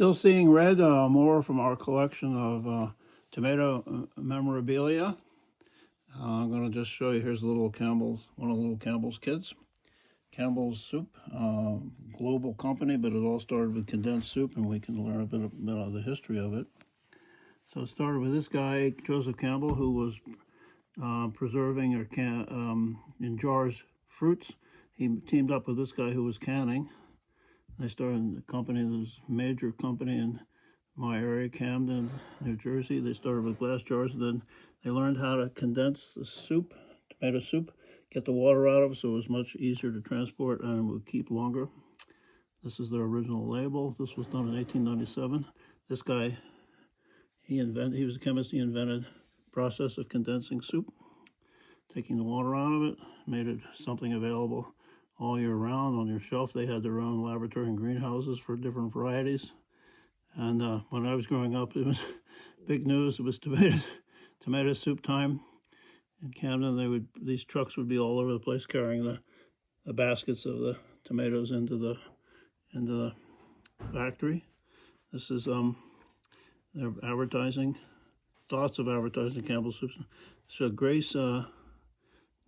Still seeing red, more from our collection of tomato memorabilia. I'm going to just show you, here's a little Campbell's, one of the little Campbell's kids. Campbell's soup, global company, but it all started with condensed soup, and we can learn a bit about the history of it. So it started with this guy, Joseph Campbell, who was preserving or in jars fruits. He teamed up with this guy who was canning. They started a company, this major company in my area, Camden, New Jersey. They started with glass jars, and then they learned how to condense the soup, tomato soup, get the water out of it, so it was much easier to transport and would keep longer. This is their original label. This was done in 1897. This guy, he was a chemist. He invented the process of condensing soup, taking the water out of it, made it something available all year round on your shelf. They had their own laboratory and greenhouses for different varieties. And when I was growing up, it was big news. It was tomato soup time in Camden. These trucks would be all over the place carrying the baskets of the tomatoes into the factory. This is their advertising, thoughts of advertising Campbell soups. So Grace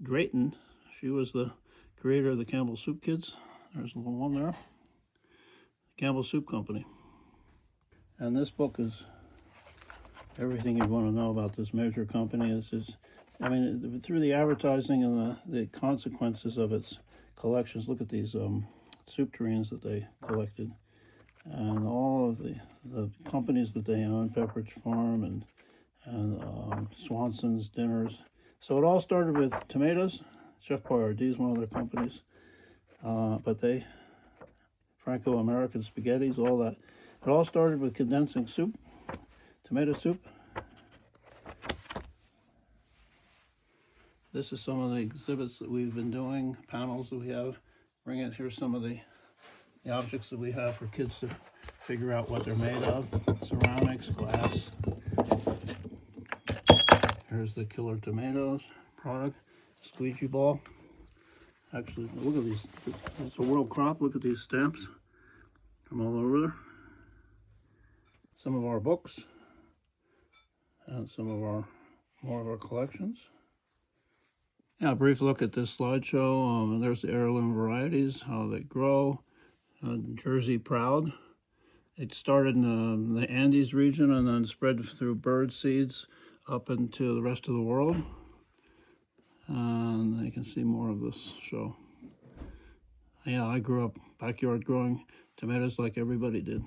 Drayton, she was the creator of the Campbell Soup Kids. There's a little one there. Campbell Soup Company. And this book is everything you'd want to know about this major company. Through the advertising and the consequences of its collections. Look at these soup tureens that they collected, and all of the companies that they own, Pepperidge Farm and Swanson's Dinners. So it all started with tomatoes. Chef Boyardee is one of their companies, but Franco-American spaghettis, all that. It all started with condensing soup, tomato soup. This is some of the exhibits that we've been doing, panels that we have. Here's some of the objects that we have for kids to figure out what they're made of. Ceramics, glass. Here's the killer tomatoes product, squeegee ball. Actually, look at these. It's a world crop. Look at these stamps from all over there. Some of our books and some of more of our collections. Yeah, a brief look at this slideshow. There's the heirloom varieties, how they grow. Jersey Proud. It started in the Andes region and then spread through bird seeds up into the rest of the world. And you can see more of this show. Yeah, I grew up backyard growing tomatoes like everybody did.